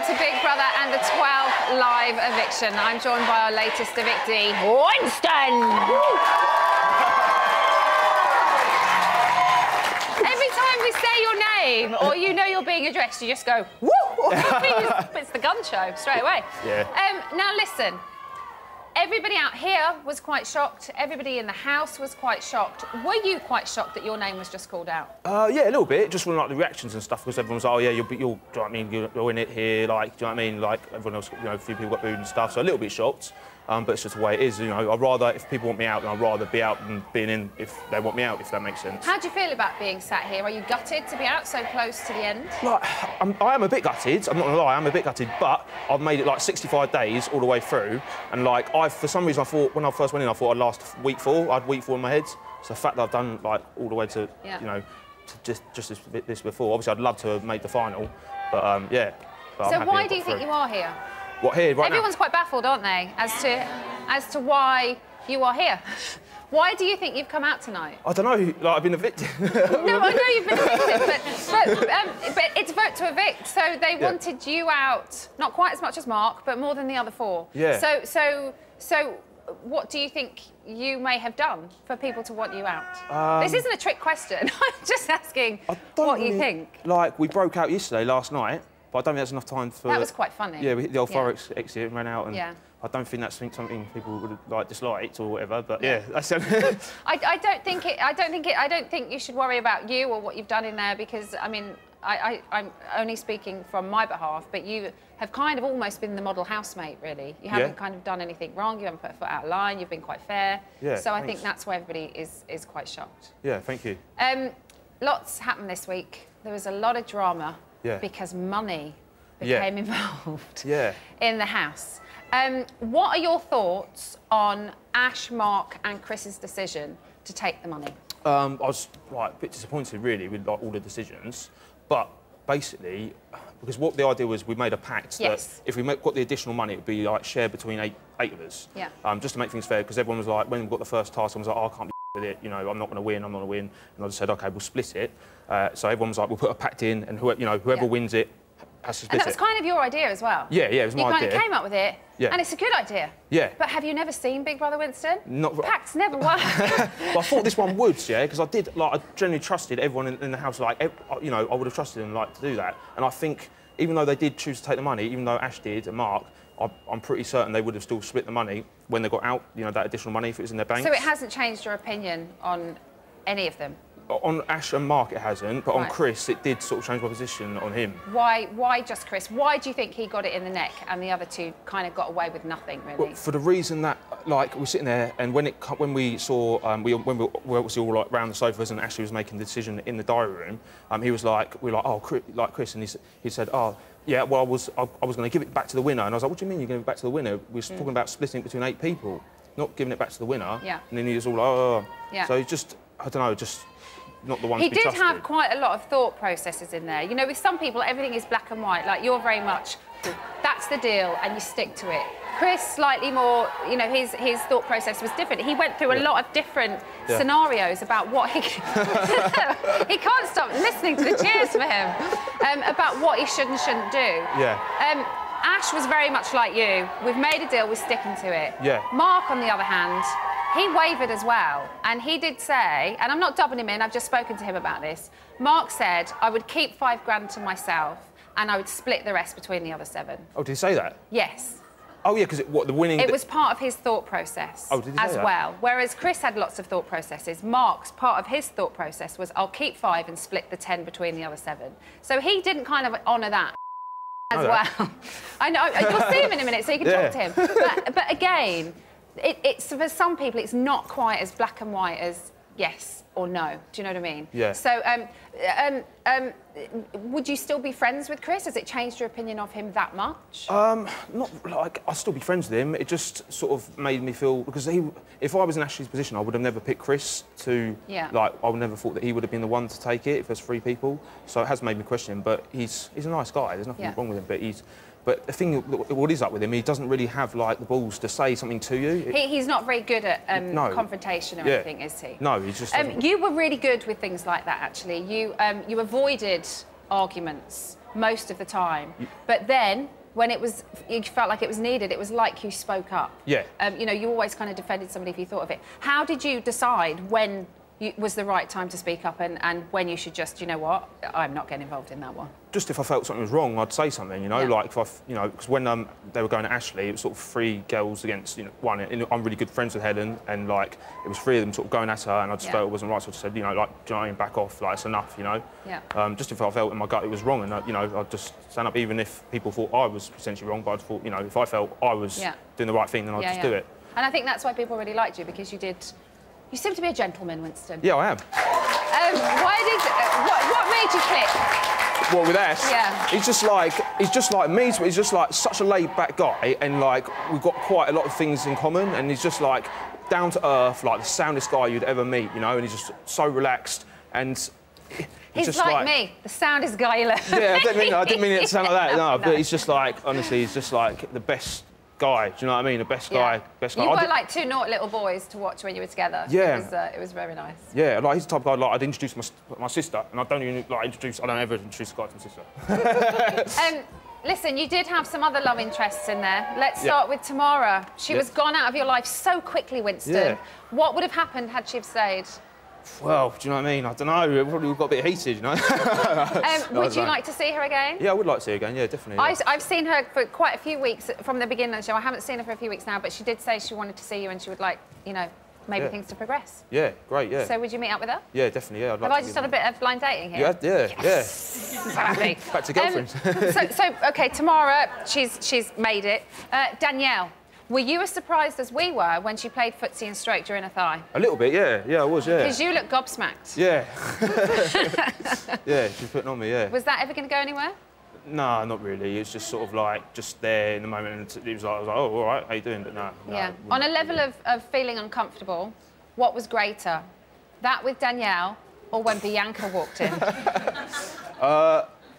to Big Brother and the 12th live eviction. I'm joined by our latest evictee, Winston. Every time we say your name or you know you're being addressed, you just go, woo! It's the gun show straight away. Yeah. Now listen. Everybody out here was quite shocked. Everybody in the house was quite shocked. Were you quite shocked that your name was just called out? Yeah, a little bit. Just from like the reactions and stuff, because everyone was like, "Oh yeah, you'll do you know what I mean? You're in it here." Like, do you know what I mean? Like everyone else, you know, a few people got booed and stuff. So a little bit shocked. But it's just the way it is. You know, I'd rather if people want me out, then I'd rather be out than being in if they want me out. If that makes sense. How do you feel about being sat here? Are you gutted to be out so close to the end? Like, I am a bit gutted. I'm not gonna lie, I'm a bit gutted. But I've made it like 65 days all the way through, and like for some reason I thought when I first went in, I thought I'd last week 4. I had week 4 in my head. So the fact that I've done like all the way to you know to just this before. Obviously, I'd love to have made the final, but yeah. But so why do you think you are here? What, here right Everyone's now? quite baffled, aren't they, as to why you are here. Why do you think you've come out tonight? I don't know. Like I've been evicted. No, I know you've been evicted, but it's vote to evict, so they wanted you out, not quite as much as Mark, but more than the other 4. Yeah. So what do you think you may have done for people to want you out? This isn't a trick question. I'm just asking what you think. Like we broke out yesterday, last night. But I don't think there's enough time for... That was quite funny. Yeah, we hit the old fire exit and ran out, and yeah. I don't think that's something people would have like disliked or whatever. But yeah, that's. I don't think you should worry about you or what you've done in there, because I mean I'm only speaking from my behalf, but you have kind of almost been the model housemate, really. You haven't kind of done anything wrong. You haven't put a foot out of line. You've been quite fair. Yeah. So I think that's why everybody is quite shocked. Yeah, thank you. Lots happened this week. There was a lot of drama. Yeah. Because money became involved in the house. What are your thoughts on Ash, Mark and Chris's decision to take the money? I was like a bit disappointed, really, with like all the decisions. But basically, because what the idea was, we made a pact that if we got the additional money, it would be like shared between eight of us. Yeah. Just to make things fair, because everyone was like, when we got the first task, everyone was like, oh, I can't be with it, you know, I'm not going to win, I'm not going to win. And I just said, OK, we'll split it. So everyone was like, we'll put a pact in, and whoever wins it has to split it. And that was kind of your idea as well. Yeah, it was my idea. You kind of came up with it, and it's a good idea. Yeah. But have you never seen Big Brother Winston? Not. Pacts never work. Well, I thought this one would, because I did, like, I genuinely trusted everyone in the house, like, you know, I would have trusted them, like, to do that. And I think, even though they did choose to take the money, even though Ash did and Mark, I'm pretty certain they would have still split the money when they got out, you know, that additional money if it was in their bank. So it hasn't changed your opinion on any of them? On Ash and Mark it hasn't, but on Chris it did sort of change my position on him. Why just Chris? Why do you think he got it in the neck and the other 2 kind of got away with nothing, really? Well, for the reason that, like, we're sitting there and when we saw, when we were obviously all like round the sofas and Ashley was making the decision in the diary room, we were like, oh, Chris, and he said, oh, yeah, well, I was going to give it back to the winner, and I was like, what do you mean you're giving it back to the winner? We were talking about splitting it between 8 people, not giving it back to the winner. Yeah. And then he was all like, oh. Yeah. So just, I don't know, just not the one to be trusted. He did have quite a lot of thought processes in there. You know, with some people, everything is black and white. Like, you're very much, that's the deal, and you stick to it. Chris, slightly more, you know, his thought process was different. He went through a lot of different scenarios about what he... He can't stop listening to the cheers for him. About what he should and shouldn't do. Yeah. Ash was very much like you. We've made a deal, we're sticking to it. Yeah. Mark, on the other hand, he wavered as well, and he did say, and I'm not dubbing him in, I've just spoken to him about this, Mark said, I would keep 5 grand to myself and I would split the rest between the other 7. Oh, did he say that? Yes. Oh, yeah, because the winning... It was part of his thought process as well. Whereas Chris had lots of thought processes, Mark's part of his thought process was, I'll keep 5 and split the 10 between the other 7. So he didn't kind of honour that as well. I know, you'll see him in a minute, so you can talk to him. But again, it's for some people, it's not quite as black and white as yes or no. Do you know what I mean? Yeah. So, would you still be friends with Chris? Has it changed your opinion of him that much? Not like I'll still be friends with him. It just sort of made me feel because if I was in Ashley's position, I would have never picked Chris to. Yeah. Like I would never thought that he would have been the one to take it if there's 3 people. So it has made me question him. But he's a nice guy. There's nothing wrong with him. But the thing, what is up with him, he doesn't really have, like, the balls to say something to you. He's not very good at confrontation or anything, is he? No, he's just... You were really good with things like that, actually. You avoided arguments most of the time. But then, when you felt like it was needed, it was like you spoke up. Yeah. You know, you always kind of defended somebody if you thought of it. How did you decide when was the right time to speak up and when you should just, you know what, I'm not getting involved in that one? Just if I felt something was wrong, I'd say something, you know, like if I, you know, because when they were going to Ashley, it was sort of 3 girls against, you know, one. And I'm really good friends with Helen, and like it was 3 of them sort of going at her, and I just felt it wasn't right, so I just said, you know, like, do you know what I mean, back off, like it's enough, you know. Yeah. Just if I felt in my gut it was wrong, and you know, I'd just stand up, even if people thought I was potentially wrong, but I thought, you know, if I felt I was doing the right thing, then I'd just do it. And I think that's why people really liked you, because you seem to be a gentleman, Winston. Yeah, I am. What made you click? Well, with Ash, he's just like me. He's just like such a laid-back guy, and like we've got quite a lot of things in common. And he's just like down to earth, like the soundest guy you'd ever meet, you know. And he's just so relaxed, and he's just like me, the soundest guy you'll ever meet. Yeah, I didn't mean it to sound like that. No, but he's just like, honestly, he's just like the best guy. Do you know what I mean? The best guy. Best guy. You were like 2 naughty little boys to watch when you were together. Yeah. It was very nice. Yeah, like he's the type of guy like I'd introduce my sister, and I don't even like I don't ever introduce a guy to my sister. Listen, you did have some other love interests in there. Let's start with Tamara. She was gone out of your life so quickly, Winston. Yeah. What would have happened had she have stayed? Well, do you know what I mean? I don't know. It probably got a bit heated, you know. Would you like to see her again? Yeah, I would like to see her again. Yeah, definitely. Yeah. I've seen her for quite a few weeks from the beginning of the show. I haven't seen her for a few weeks now, but she did say she wanted to see you and she would like, you know, maybe things to progress. Yeah, great. Yeah. So would you meet up with her? Yeah, definitely. Yeah, I'd like Have I just done a bit of blind dating here? Yeah. Exactly. Back to girlfriends. So okay, Tamara, she's made it. Danielle. Were you as surprised as we were when she played footsie and stroked her inner thigh? A little bit, yeah. Yeah, I was, yeah. Because you look gobsmacked. Yeah. Yeah, she was putting on me, yeah. Was that ever going to go anywhere? No, not really. It's just sort of like, just there in the moment, and it was like, I was like, oh, all right, how you doing? But no. Yeah. On a level of feeling uncomfortable, what was greater? That with Danielle or when Bianca walked in?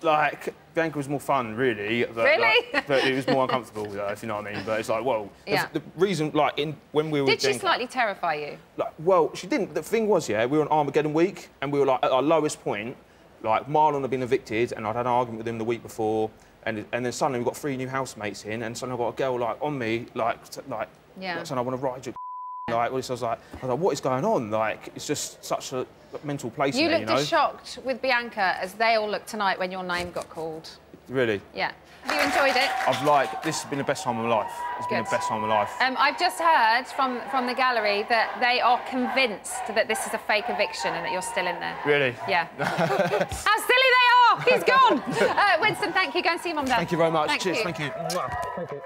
Like, Bianca was more fun, really. But, really? Like, but it was more uncomfortable, if you know what I mean. But it's like, well, the reason, like, when we were Did she slightly terrify you? Like, well, she didn't. The thing was, we were on Armageddon week, and we were, like, at our lowest point. Like, Marlon had been evicted, and I'd had an argument with him the week before, and then suddenly we got 3 new housemates in, and suddenly I got a girl, like, on me, like suddenly I want to ride you. Like, I was like, what is going on? Like, it's just such a mental place. You there, looked as shocked with Bianca as they all looked tonight when your name got called. Really? Yeah. Have you enjoyed it? This has been the best time of my life. It's been the best time of my life. I've just heard from the gallery that they are convinced that this is a fake eviction and that you're still in there. Really? Yeah. How silly they are! He's gone! Winston, thank you. Go and see your mum, Dad. Thank you very much. Cheers. You. Thank you. Thank you.